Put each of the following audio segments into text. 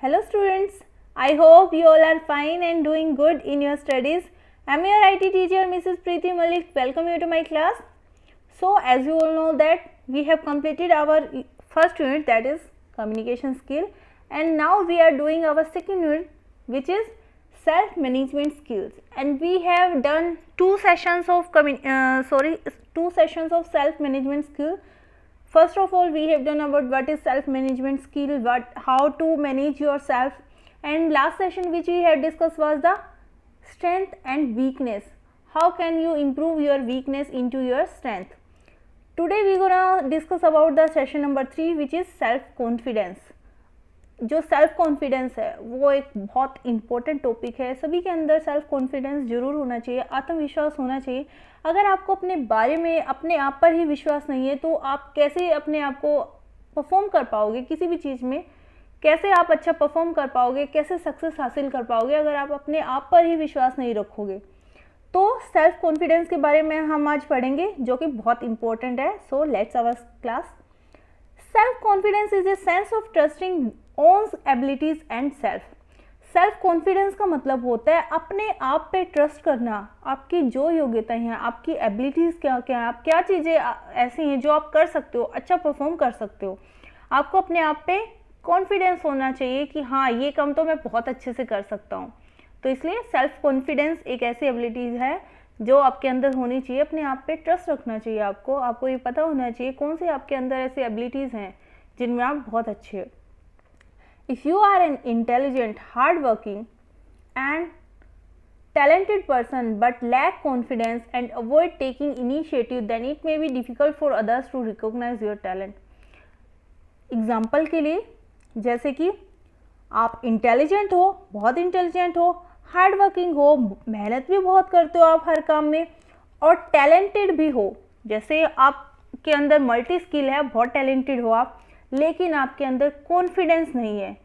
Hello students, I hope you all are fine and doing good in your studies. I am your IT teacher Mrs. Preeti Malik. Welcome you to my class. So as you all know that we have completed our first unit, that is communication skill, and now we are doing our second unit, which is self management skills, and we have done two sessions of self management skill. First of all, we have done about what is self management skill, how to manage yourself, and last session which we had discussed was the strength and weakness. How can you improve your weakness into your strength? Today we gonna discuss about the session number 3, which is self confidence. जो self confidence है वो एक बहुत important topic है. सभी के अंदर self confidence जरूर होना चाहिए, आत्मविश्वास होना चाहिए. अगर आपको अपने बारे में, अपने आप पर ही विश्वास नहीं है तो आप कैसे अपने आप को परफॉर्म कर पाओगे किसी भी चीज़ में? कैसे आप अच्छा परफॉर्म कर पाओगे, कैसे सक्सेस हासिल कर पाओगे अगर आप अपने आप पर ही विश्वास नहीं रखोगे? तो सेल्फ कॉन्फिडेंस के बारे में हम आज पढ़ेंगे, जो कि बहुत इंपॉर्टेंट है. So let's our class. Self confidence is a sense of trusting one's abilities and self. Self confidence का मतलब होता है अपने आप पे ट्रस्ट करना, आपकी जो योग्यताएं हैं, आपकी एबिलिटीज़ क्या क्या हैं, आप क्या चीज़ें ऐसी हैं जो आप कर सकते हो, अच्छा परफॉर्म कर सकते हो. आपको अपने आप पे कॉन्फिडेंस होना चाहिए कि हाँ, ये काम तो मैं बहुत अच्छे से कर सकता हूँ. तो इसलिए सेल्फ कॉन्फिडेंस एक ऐसी एबिलिटीज़ है जो आपके अंदर होनी चाहिए. अपने आप पे ट्रस्ट रखना चाहिए आपको ये पता होना चाहिए कौन से आपके अंदर ऐसी एबिलिटीज़ हैं जिनमें आप बहुत अच्छे हो. If you are an intelligent, hardworking and talented person but lack confidence and avoid taking initiative, then it may be difficult for others to recognize your talent. Example के लिए, जैसे कि आप इंटेलिजेंट हो, बहुत इंटेलिजेंट हो, हार्ड वर्किंग हो, मेहनत भी बहुत करते हो आप हर काम में, और टैलेंटेड भी हो. जैसे आपके अंदर मल्टी स्किल है, बहुत टैलेंटेड हो आप, लेकिन आपके अंदर कॉन्फिडेंस नहीं है.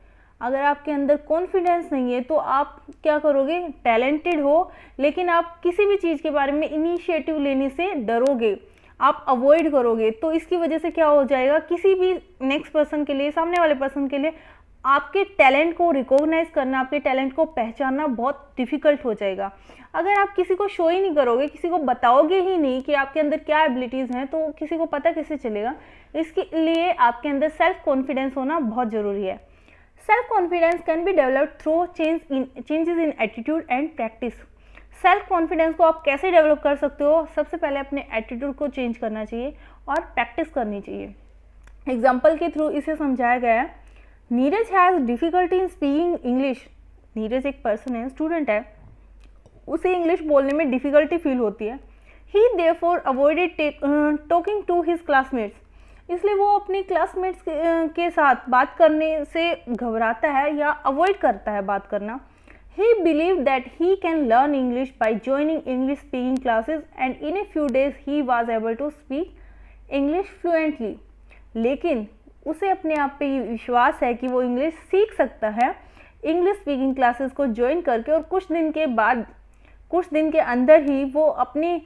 अगर आपके अंदर कॉन्फिडेंस नहीं है तो आप क्या करोगे? टैलेंटेड हो लेकिन आप किसी भी चीज़ के बारे में इनिशिएटिव लेने से डरोगे, आप अवॉइड करोगे. तो इसकी वजह से क्या हो जाएगा? किसी भी नेक्स्ट पर्सन के लिए, सामने वाले पर्सन के लिए आपके टैलेंट को रिकॉग्नाइज करना, आपके टैलेंट को पहचानना बहुत डिफ़िकल्ट हो जाएगा. अगर आप किसी को शो ही नहीं करोगे, किसी को बताओगे ही नहीं कि आपके अंदर क्या एबिलिटीज़ हैं, तो किसी को पता कैसे चलेगा? इसके लिए आपके अंदर सेल्फ कॉन्फिडेंस होना बहुत ज़रूरी है. Self confidence can be developed through changes in attitude and practice. Self confidence को आप कैसे डेवलप कर सकते हो? सबसे पहले अपने एटीट्यूड को चेंज करना चाहिए और प्रैक्टिस करनी चाहिए. एग्जाम्पल के थ्रू इसे समझाया गया है. Neeraj has difficulty in speaking English. Neeraj एक पर्सन है, स्टूडेंट है, उसे इंग्लिश बोलने में डिफ़िकल्टी फील होती है. He therefore avoided talking to his classmates. इसलिए वो अपनी क्लासमेट्स के साथ बात करने से घबराता है या अवॉइड करता है बात करना. He believe that he can learn English by joining English speaking classes and in a few days he was able to speak English fluently. लेकिन उसे अपने आप पे विश्वास है कि वो इंग्लिश सीख सकता है इंग्लिश स्पीकिंग क्लासेस को ज्वाइन करके, और कुछ दिन के अंदर ही वो अपनी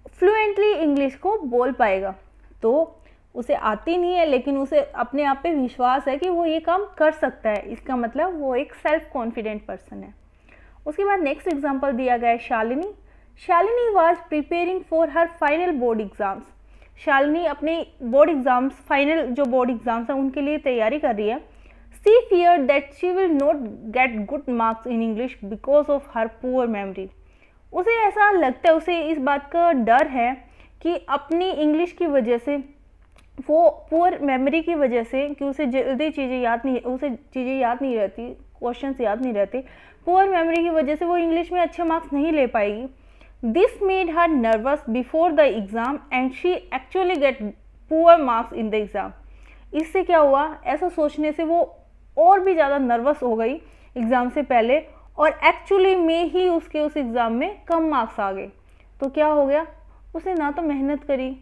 फ्लुएंटली इंग्लिश को बोल पाएगा. तो उसे आती नहीं है लेकिन उसे अपने आप पे विश्वास है कि वो ये काम कर सकता है. इसका मतलब वो एक सेल्फ कॉन्फिडेंट पर्सन है. उसके बाद नेक्स्ट एग्जांपल दिया गया है Shalini. Shalini was preparing for her final board exams. Shalini अपने बोर्ड एग्जाम्स, फाइनल जो बोर्ड एग्जाम्स हैं उनके लिए तैयारी कर रही है. She feared that she will not get good marks in English because of her poor memory. उसे ऐसा लगता है, उसे इस बात का डर है कि अपनी इंग्लिश की वजह से, वो पुअर मेमोरी की वजह से, कि उसे जल्दी चीज़ें याद नहीं रहती, क्वेश्चंस याद नहीं रहते, पुअर मेमोरी की वजह से वो इंग्लिश में अच्छे मार्क्स नहीं ले पाएगी. This made her nervous before the exam and she actually get poor marks in the exam. इससे क्या हुआ? ऐसा सोचने से वो और भी ज़्यादा नर्वस हो गई एग्ज़ाम से पहले, और एक्चुअली में ही उसके उस एग्ज़ाम में कम मार्क्स आ गए. तो क्या हो गया? उसने ना तो मेहनत करी.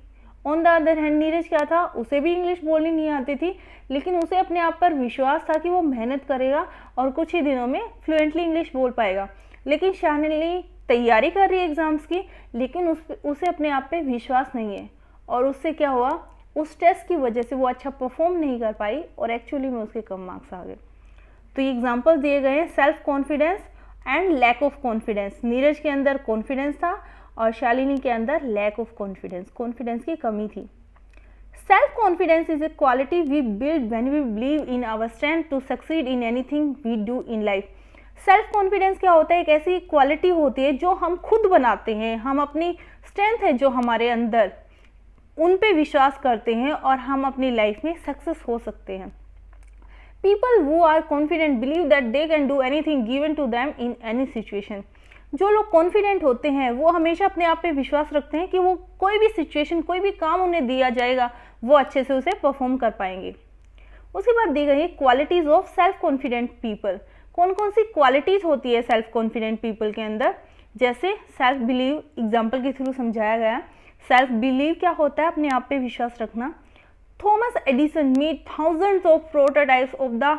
On the other hand Neeraj क्या था? उसे भी इंग्लिश बोलनी नहीं आती थी, लेकिन उसे अपने आप पर विश्वास था कि वो मेहनत करेगा और कुछ ही दिनों में फ्लुएंटली इंग्लिश बोल पाएगा. लेकिन शालिनी तैयारी कर रही है एग्ज़ाम्स की, लेकिन उसे अपने आप पे विश्वास नहीं है, और उससे क्या हुआ? उस टेस्ट की वजह से वो अच्छा परफॉर्म नहीं कर पाई और एक्चुअली में उसके कम मार्क्स आ गए. तो ये एग्जाम्पल दिए गए हैं self confidence and lack of confidence. Neeraj के अंदर कॉन्फिडेंस था और शालिनी के अंदर लैक ऑफ कॉन्फिडेंस, कॉन्फिडेंस की कमी थी। Self confidence is a quality we build when we believe in our strength to succeed in anything we do in life. Self confidence क्या होता है? एक ऐसी क्वालिटी होती है जो हम खुद बनाते हैं, हम अपनी स्ट्रेंथ है जो हमारे अंदर, उन पे विश्वास करते हैं और हम अपनी लाइफ में सक्सेस हो सकते हैं। People who are confident believe that they can do anything given to them in any situation. जो लोग कॉन्फिडेंट होते हैं वो हमेशा अपने आप पे विश्वास रखते हैं कि वो कोई भी सिचुएशन, कोई भी काम उन्हें दिया जाएगा वो अच्छे से उसे परफॉर्म कर पाएंगे। उसके बाद दी गई है qualities of self confident people. कौन कौन सी क्वालिटीज होती है सेल्फ कॉन्फिडेंट पीपल के अंदर? जैसे सेल्फ बिलीव, एग्जाम्पल के थ्रू समझाया गया। सेल्फ बिलीव क्या होता है? अपने आप पे विश्वास रखना। Thomas Edison made thousands of prototypes of the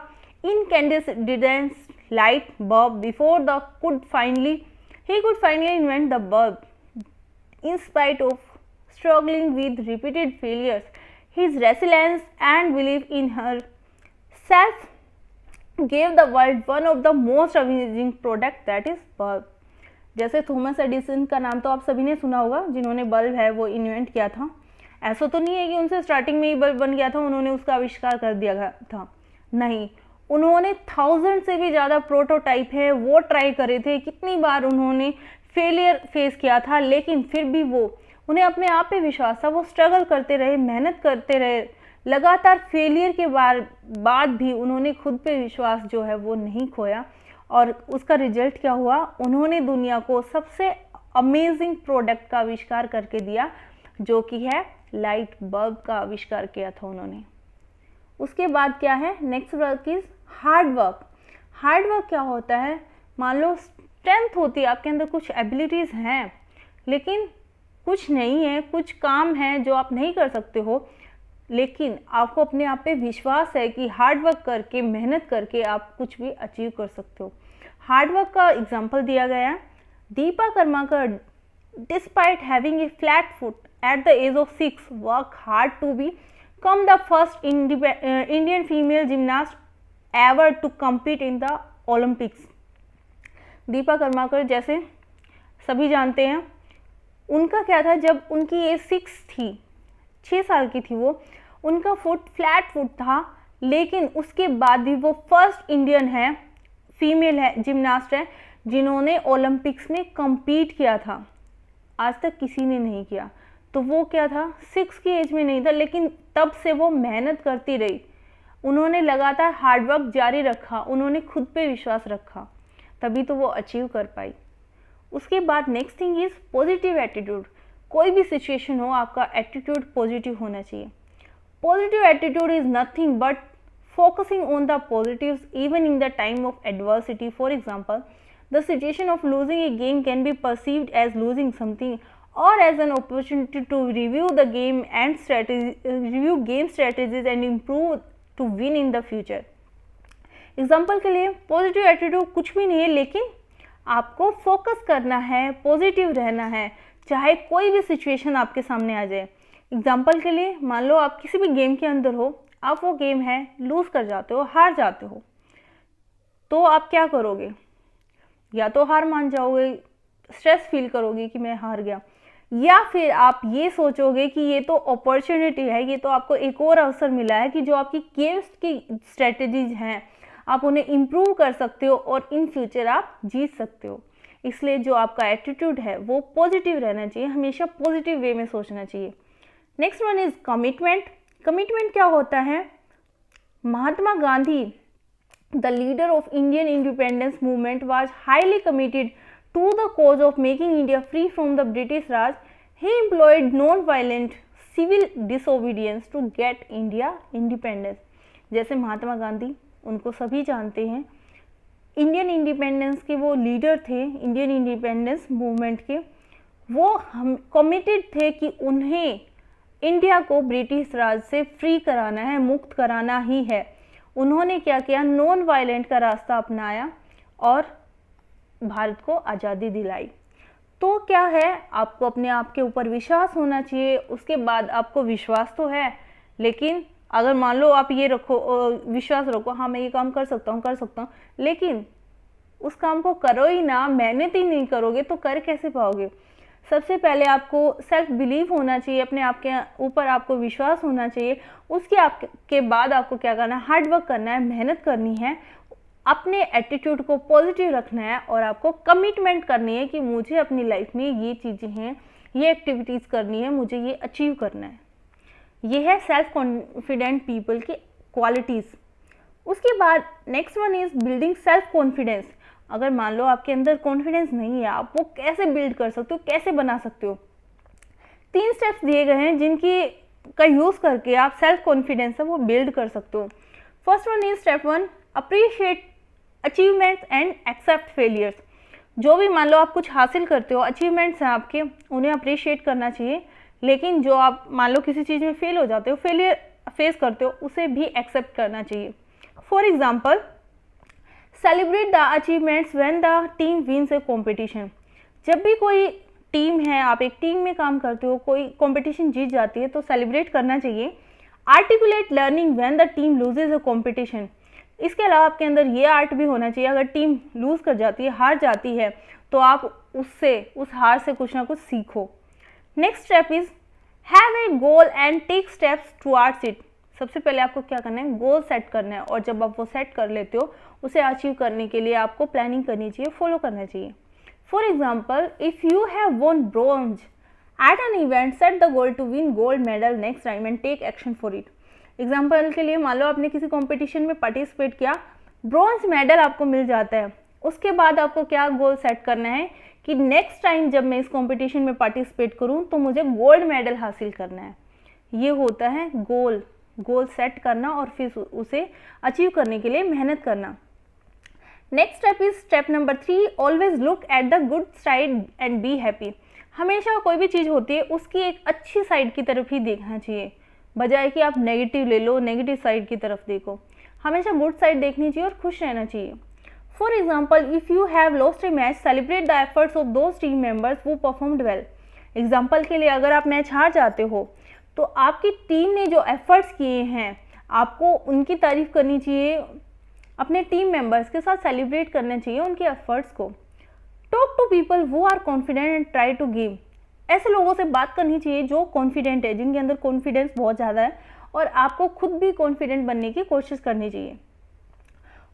incandescent light bulb before he could finally invent the bulb. In spite of struggling with repeated failures, his resilience and belief in herself gave the world one of the most amazing product, that is bulb. जैसे Thomas Edison का नाम तो आप सभी ने सुना होगा, जिन्होंने बल्ब है वो इन्वेंट किया था। ऐसा तो नहीं है कि उनसे स्टार्टिंग में ही बल्ब बन गया था, उन्होंने उसका आविष्कार कर दिया था, नहीं, उन्होंने 1000 से भी ज़्यादा प्रोटोटाइप है वो ट्राई करे थे। कितनी बार उन्होंने फेलियर फेस किया था, लेकिन फिर भी उन्हें अपने आप पे विश्वास था। वो स्ट्रगल करते रहे, मेहनत करते रहे, लगातार फेलियर के बाद भी उन्होंने खुद पे विश्वास जो है वो नहीं खोया। और उसका रिजल्ट क्या हुआ? उन्होंने दुनिया को सबसे अमेजिंग प्रोडक्ट का आविष्कार करके दिया, जो कि है लाइट बल्ब का आविष्कार किया था उन्होंने। उसके बाद क्या है? Next work is hard work. Hard work क्या होता है? मान लो स्ट्रेंथ होती है आपके अंदर, कुछ एबिलिटीज़ हैं लेकिन कुछ नहीं है, कुछ काम है जो आप नहीं कर सकते हो, लेकिन आपको अपने आप पे विश्वास है कि हार्ड वर्क करके, मेहनत करके आप कुछ भी अचीव कर सकते हो। हार्ड वर्क का एग्जाम्पल दिया गया है। Deepa Karmakar despite having a flat foot at the age of 6 worked hard to become the first Indian female gymnast ever to compete in the Olympics. Deepa Karmakar जैसे सभी जानते हैं, उनका क्या था, जब उनकी एज 6 साल की थी उनका फुट फ्लैट फुट था, लेकिन उसके बाद भी वो फर्स्ट इंडियन है, फीमेल है, जिम्नास्ट है, जिन्होंने ओलंपिक्स में compete किया था। आज तक किसी ने नहीं किया। तो वो क्या था? 6 की एज में नहीं था, लेकिन तब से वो मेहनत करती रही, उन्होंने लगातार हार्डवर्क जारी रखा, उन्होंने खुद पे विश्वास रखा, तभी तो वो अचीव कर पाई। उसके बाद next thing is positive attitude. कोई भी सिचुएशन हो, आपका एटीट्यूड पॉजिटिव होना चाहिए। Positive attitude is nothing but focusing on the positives even in the time of adversity. For example, the situation of losing a game can be perceived as losing something or as an opportunity to review the game and review game strategies and improve to win in the future. Example के लिए positive attitude कुछ भी नहीं है, लेकिन आपको focus करना है, पॉजिटिव रहना है, चाहे कोई भी सिचुएशन आपके सामने आ जाए। एग्जाम्पल के लिए मान लो आप किसी भी गेम के अंदर हो, आप वो गेम है लूज कर जाते हो, हार जाते हो, तो आप क्या करोगे? या तो हार मान जाओगे, स्ट्रेस फील करोगे कि मैं हार गया, या फिर आप ये सोचोगे कि ये तो अपॉर्चुनिटी है, ये तो आपको एक और अवसर मिला है कि जो आपकी गेम्स की स्ट्रेटजीज हैं आप उन्हें इम्प्रूव कर सकते हो और इन फ्यूचर आप जीत सकते हो। इसलिए जो आपका एटीट्यूड है वो पॉजिटिव रहना चाहिए, हमेशा पॉजिटिव वे में सोचना चाहिए। Next one is commitment. Commitment क्या होता है? Mahatma Gandhi, the leader of Indian independence movement, was highly committed to the cause of making India free from the British Raj. He employed non-violent civil disobedience to get India independence. जैसे महात्मा गांधी, उनको सभी जानते हैं, Indian independence के वो leader थे, Indian independence movement के, वो हम कमिटेड थे कि उन्हें इंडिया को ब्रिटिश राज से फ्री कराना है, मुक्त कराना ही है। उन्होंने क्या किया? नॉन वायलेंट का रास्ता अपनाया और भारत को आज़ादी दिलाई। तो क्या है, आपको अपने आप के ऊपर विश्वास होना चाहिए। उसके बाद आपको विश्वास तो है, लेकिन अगर मान लो आप ये रखो, विश्वास रखो, हाँ मैं ये काम कर सकता हूँ, लेकिन उस काम को करो ही ना, मेहनत ही नहीं करोगे तो कर कैसे पाओगे। सबसे पहले आपको सेल्फ बिलीव होना चाहिए, अपने आप के ऊपर आपको विश्वास होना चाहिए। उसके आपके बाद आपको क्या करना है, हार्ड वर्क करना है, मेहनत करनी है, अपने एटीट्यूड को पॉजिटिव रखना है और आपको कमिटमेंट करनी है कि मुझे अपनी लाइफ में ये चीज़ें हैं, ये एक्टिविटीज़ करनी है, मुझे ये अचीव करना है। ये है सेल्फ कॉन्फिडेंट पीपल की क्वालिटीज़। उसके बाद next one is building self confidence. अगर मान लो आपके अंदर कॉन्फिडेंस नहीं है, आप वो कैसे बिल्ड कर सकते हो, कैसे बना सकते हो। 3 स्टेप्स दिए गए हैं जिनकी का यूज़ करके आप सेल्फ कॉन्फिडेंस है वो बिल्ड कर सकते हो। First one is step 1, appreciate achievements and accept failures. जो भी मान लो आप कुछ हासिल करते हो, अचीवमेंट्स हैं आपके, उन्हें अप्रिशिएट करना चाहिए। लेकिन जो आप मान लो किसी चीज़ में फेल हो जाते हो, फेलियर फेस करते हो, उसे भी एक्सेप्ट करना चाहिए। For example, celebrate the achievements when the team wins A competition. जब भी कोई टीम है, आप एक टीम में काम करते हो, कोई कॉम्पिटिशन जीत जाती है तो सेलिब्रेट करना चाहिए। Articulate learning when the team loses a competition. इसके अलावा आपके अंदर ये आर्ट भी होना चाहिए, अगर टीम लूज कर जाती है, हार जाती है, तो आप उस हार से कुछ ना कुछ सीखो। Next step is have a goal and take steps towards it. सबसे पहले आपको क्या करना है, गोल सेट करना है, और जब आप वो सेट कर लेते हो, उसे अचीव करने के लिए आपको प्लानिंग करनी चाहिए, फॉलो करना चाहिए। For example, if you have won bronze at an event, set the goal to win gold medal next time and take action for it. Example के लिए मान लो आपने किसी कॉम्पिटिशन में पार्टिसिपेट किया, ब्रॉन्ज मेडल आपको मिल जाता है, उसके बाद आपको क्या गोल सेट करना है कि नेक्स्ट टाइम जब मैं इस कॉम्पिटिशन में पार्टिसिपेट करूं तो मुझे गोल्ड मेडल हासिल करना है। ये होता है गोल सेट करना और फिर उसे अचीव करने के लिए मेहनत करना। Next step is step number 3, always look at the good side and be happy. हमेशा कोई भी चीज़ होती है उसकी एक अच्छी साइड की तरफ ही देखना चाहिए, बजाय कि आप नेगेटिव ले लो, नेगेटिव साइड की तरफ देखो। हमेशा गुड साइड देखनी चाहिए और खुश रहना चाहिए। For example, if you have lost A match, celebrate the efforts of those team members who performed well. Example के लिए, अगर आप मैच हार जाते हो तो आपकी टीम ने जो एफर्ट्स किए हैं, आपको उनकी तारीफ करनी चाहिए, अपने टीम मेंबर्स के साथ सेलिब्रेट करना चाहिए उनके एफर्ट्स को। Talk to people who are confident and try to give. ऐसे लोगों से बात करनी चाहिए जो कॉन्फिडेंट है, जिनके अंदर कॉन्फिडेंस बहुत ज़्यादा है, और आपको खुद भी कॉन्फिडेंट बनने की कोशिश करनी चाहिए।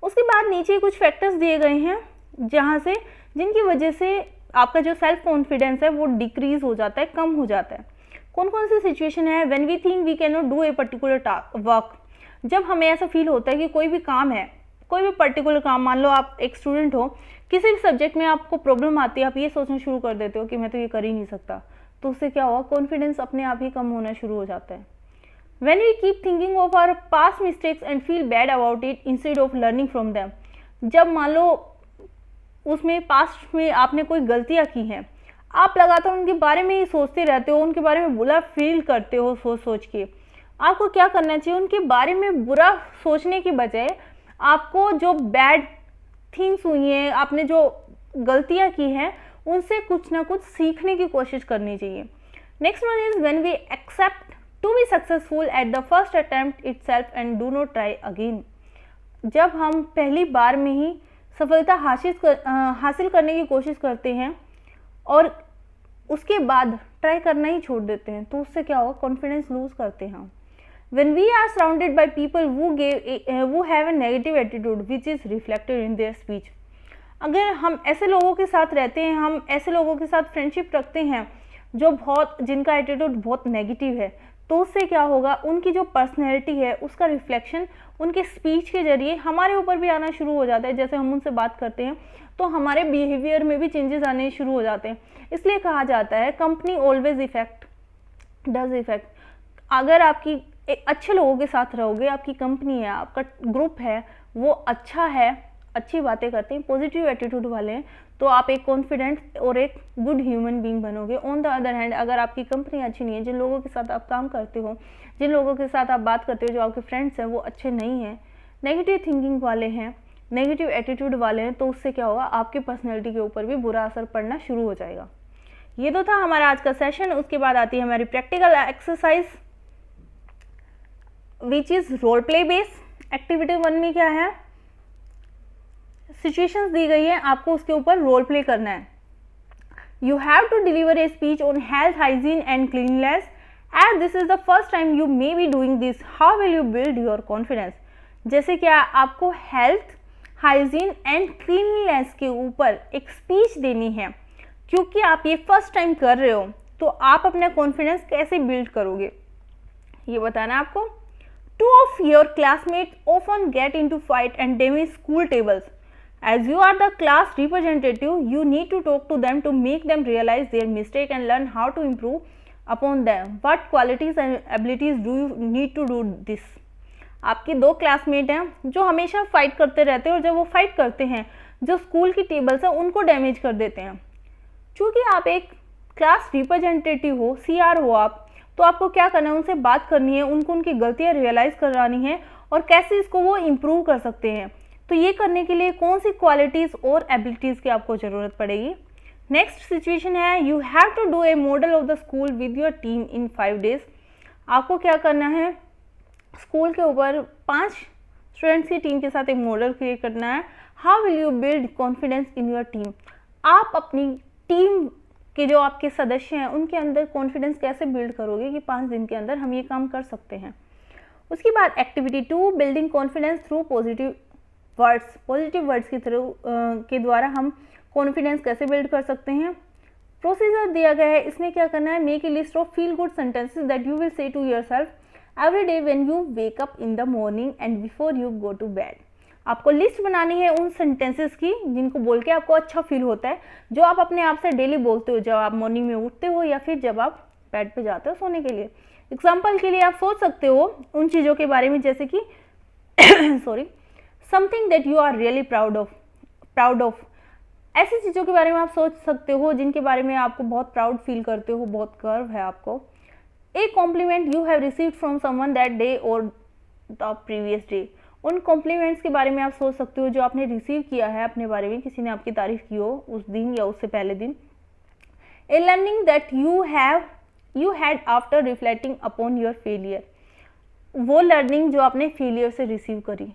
उसके बाद नीचे कुछ फैक्टर्स दिए गए हैं जिनकी वजह से आपका जो सेल्फ कॉन्फिडेंस है वो डिक्रीज हो जाता है, कम हो जाता है। कौन कौन सी सिचुएशन है, when we think we can not do a particular work. जब हमें ऐसा फील होता है कि कोई भी काम है, कोई भी पर्टिकुलर काम, मान लो आप एक स्टूडेंट हो, किसी भी सब्जेक्ट में आपको प्रॉब्लम आती है, आप ये सोचना शुरू कर देते हो कि मैं तो ये कर ही नहीं सकता, तो उससे क्या होगा, कॉन्फिडेंस अपने आप ही कम होना शुरू हो जाता है। When we keep thinking of our past mistakes and feel bad about it instead of learning from them, जब मान लो उसमें पास्ट में आपने कोई गलतियाँ की हैं, आप लगातार उनके बारे में ही सोचते रहते हो, उनके बारे में बुरा फील करते हो सोच के। आपको क्या करना चाहिए, उनके बारे में बुरा सोचने की बजाय आपको जो बैड थिंग्स हुई हैं, आपने जो गलतियाँ की हैं, उनसे कुछ ना कुछ सीखने की कोशिश करनी चाहिए। Next one is when we accept to be successful at the first attempt itself and do not try again. जब हम पहली बार में ही सफलता हासिल करने की कोशिश करते हैं और उसके बाद ट्राई करना ही छोड़ देते हैं, तो उससे क्या होगा, कॉन्फिडेंस लूज करते हैं। When we are surrounded by people who have a negative attitude which is reflected in their speech, अगर हम ऐसे लोगों के साथ रहते हैं, हम ऐसे लोगों के साथ फ्रेंडशिप रखते हैं जिनका एटीट्यूड बहुत नेगेटिव है, तो उससे क्या होगा, उनकी जो पर्सनैलिटी है उसका रिफ्लेक्शन उनके स्पीच के जरिए हमारे ऊपर भी आना शुरू हो जाता है। जैसे हम उनसे बात करते हैं तो हमारे बिहेवियर में भी चेंजेस आने शुरू हो जाते हैं। इसलिए कहा जाता है कंपनी ऑलवेज डज इफेक्ट। अगर आपकी अच्छे लोगों के साथ रहोगे, आपकी कंपनी है, आपका ग्रुप है, वो अच्छा है, अच्छी बातें करते हैं, पॉजिटिव एटीट्यूड वाले हैं, तो आप एक कॉन्फिडेंट और एक गुड ह्यूमन बीइंग बनोगे। ऑन द अदर हैंड, अगर आपकी कंपनी अच्छी नहीं है, जिन लोगों के साथ आप काम करते हो, जिन लोगों के साथ आप बात करते हो, जो आपके फ्रेंड्स हैं, वो अच्छे नहीं हैं, नेगेटिव थिंकिंग वाले हैं, नेगेटिव एटीट्यूड वाले हैं, तो उससे क्या होगा, आपकी पर्सनैलिटी के ऊपर भी बुरा असर पड़ना शुरू हो जाएगा। ये तो था हमारा आज का सेशन। उसके बाद आती है हमारी practical exercise. Which is role play base. Activity 1 में क्या है, सिचुएशंस दी गई है, आपको उसके ऊपर रोल प्ले करना है। You have to deliver a speech on health, hygiene and cleanness. As this is the first time you may be doing this, how will you build your confidence. जैसे क्या आपको हेल्थ, हाइजीन एंड क्लीननेस के ऊपर एक speech देनी है, क्योंकि आप ये फर्स्ट टाइम कर रहे हो, तो आप अपना कॉन्फिडेंस कैसे बिल्ड करोगे ये बताना आपको। 2 of your classmates often get into fight and damage school tables. As you are the class representative, you need to talk to them to make them realize their mistake and learn how to improve upon them. What qualities and abilities do you need to do this? आपके 2 classmate हैं जो हमेशा fight करते रहते हैं, और जब वो फाइट करते हैं जो स्कूल की टेबल्स हैं उनको डैमेज कर देते हैं। चूँकि आप एक क्लास रिप्रेजेंटेटिव हो, CR हो आप, तो आपको क्या करना है, उनसे बात करनी है, उनको उनकी गलतियाँ रियलाइज़ करानी है और कैसे इसको वो इम्प्रूव कर सकते हैं। तो ये करने के लिए कौन सी क्वालिटीज़ और एबिलिटीज़ की आपको ज़रूरत पड़ेगी। नेक्स्ट सिचुएशन है, you have to do a model of the school with your team in 5 days। आपको क्या करना है, स्कूल के ऊपर 5 स्टूडेंट्स की टीम के साथ एक मॉडल क्रिएट करना है। How will you build confidence in your team. आप अपनी टीम के जो आपके सदस्य हैं उनके अंदर कॉन्फिडेंस कैसे बिल्ड करोगे कि 5 दिन के अंदर हम ये काम कर सकते हैं। उसके बाद activity 2, building confidence through positive words. Positive words के द्वारा हम कॉन्फिडेंस कैसे बिल्ड कर सकते हैं। प्रोसीजर दिया गया है, इसमें क्या करना है, make a list of feel good sentences that you will say to yourself every day when you wake up in the morning and before you go to bed. आपको लिस्ट बनानी है उन सेंटेंसेस की जिनको बोल के आपको अच्छा फील होता है, जो आप अपने आप से डेली बोलते हो जब आप मॉर्निंग में उठते हो या फिर जब आप बेड पे जाते हो सोने के लिए। एग्जाम्पल के लिए आप सोच सकते हो उन चीज़ों के बारे में जैसे कि sorry, something that you are really proud of. ऐसी चीज़ों के बारे में आप सोच सकते हो जिनके बारे में आपको बहुत प्राउड फील करते हो, बहुत गर्व है आपको। A compliment you have received from someone that day और द प्रीवियस डे। उन कॉम्प्लीमेंट्स के बारे में आप सोच सकते हो जो आपने रिसीव किया है अपने बारे में, किसी ने आपकी तारीफ की हो उस दिन या उससे पहले दिन। A learning that you had after reflecting upon your failure. वो लर्निंग जो आपने फेलियर से रिसीव करी।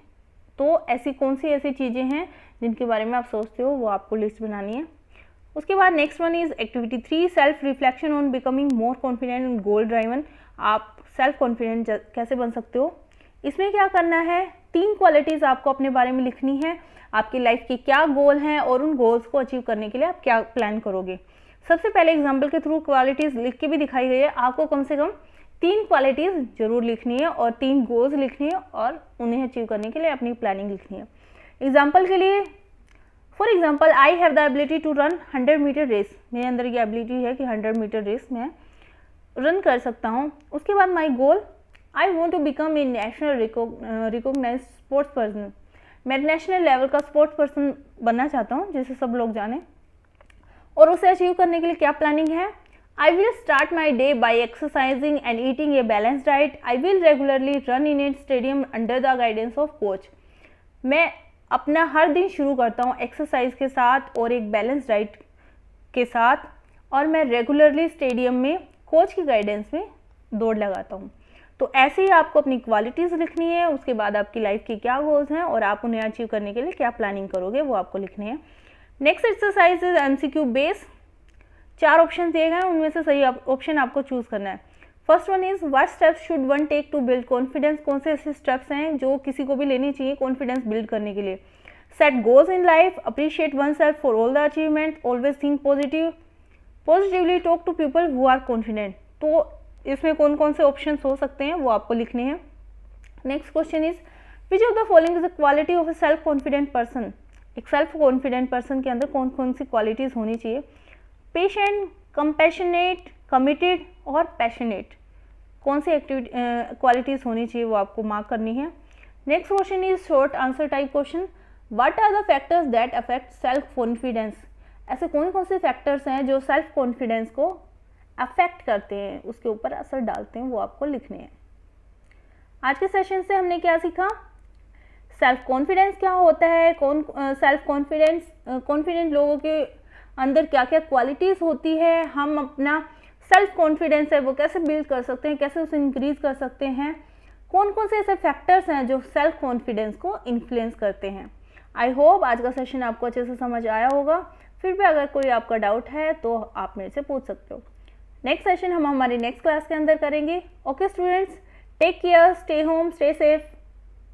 तो ऐसी कौन सी ऐसी चीज़ें हैं जिनके बारे में आप सोचते हो, वो आपको लिस्ट बनानी है। उसके बाद next one is activity 3, self reflection on becoming more confident and goal driven. आप सेल्फ कॉन्फिडेंट कैसे बन सकते हो। इसमें क्या करना है, 3 क्वालिटीज़ आपको अपने बारे में लिखनी है। आपकी लाइफ के क्या गोल हैं और उन गोल्स को अचीव करने के लिए आप क्या प्लान करोगे। सबसे पहले एग्जाम्पल के थ्रू क्वालिटीज़ लिख के भी दिखाई गई है। आपको कम से कम 3 क्वालिटीज़ जरूर लिखनी है और 3 गोल्स लिखनी है और उन्हें अचीव करने के लिए अपनी प्लानिंग लिखनी है। एग्जाम्पल के लिए, for example, I have the ability to run 100 metre race. मेरे अंदर ये एबिलिटी है कि 100 मीटर रेस में रन कर सकता हूँ। उसके बाद my goal, I want to become a national recognised sports person. मैं नेशनल लेवल का स्पोर्ट्स पर्सन बनना चाहता हूँ जिसे सब लोग जाने। और उसे अचीव करने के लिए क्या प्लानिंग है, I will start my day by exercising and eating a balance diet. I will regularly run in A stadium under the guidance of coach. मैं अपना हर दिन शुरू करता हूँ एक्सरसाइज के साथ और एक बैलेंस डाइट के साथ, और मैं रेगुलरली स्टेडियम में कोच की गाइडेंस में दौड़ लगाता हूँ। तो ऐसे ही आपको अपनी क्वालिटीज़ लिखनी है। उसके बाद आपकी लाइफ के क्या गोल्स हैं और आप उन्हें अचीव करने के लिए क्या प्लानिंग करोगे, वो आपको लिखने हैं। Next exercise is MCQ base. 4 option दिए गए हैं, उनमें से सही ऑप्शन आपको चूज करना है। First one is what steps should one take to build confidence. कौन से ऐसे स्टेप्स हैं जो किसी को भी लेनी चाहिए कॉन्फिडेंस बिल्ड करने के लिए। Set goals in life, appreciate one self for all the achievement, always think positively, talk to people who are confident. तो इसमें कौन कौन से ऑप्शन हो सकते हैं वो आपको लिखने हैं। Next question is which of the following is the quality of A self confident person. एक सेल्फ कॉन्फिडेंट पर्सन के अंदर कौन कौन सी क्वालिटीज़ होनी चाहिए। पेशेंट, कंपैशनेट, कमिटेड और पैशनेट। कौन सी क्वालिटीज़ होनी चाहिए वो आपको मार्क करनी है। Next question is short answer type question. What are the factors that affect self confidence. ऐसे कौन से फैक्टर्स हैं जो सेल्फ कॉन्फिडेंस को अफेक्ट करते हैं, उसके ऊपर असर डालते हैं, वो आपको लिखने हैं। आज के सेशन से हमने क्या सीखा, सेल्फ कॉन्फिडेंस क्या होता है, सेल्फ कॉन्फिडेंट लोगों के अंदर क्या क्या क्वालिटीज़ होती है, हम अपना सेल्फ कॉन्फिडेंस है वो कैसे बिल्ड कर सकते हैं, कैसे उसे इंक्रीज कर सकते हैं। कौन कौन से ऐसे फैक्टर्स हैं जो सेल्फ कॉन्फिडेंस को इन्फ्लुएंस करते हैं। आई होप आज का सेशन आपको अच्छे से समझ आया होगा। फिर भी अगर कोई आपका डाउट है तो आप मेरे से पूछ सकते हो। नेक्स्ट सेशन हम हमारी नेक्स्ट क्लास के अंदर करेंगे। Okay students, take care, stay home, stay safe.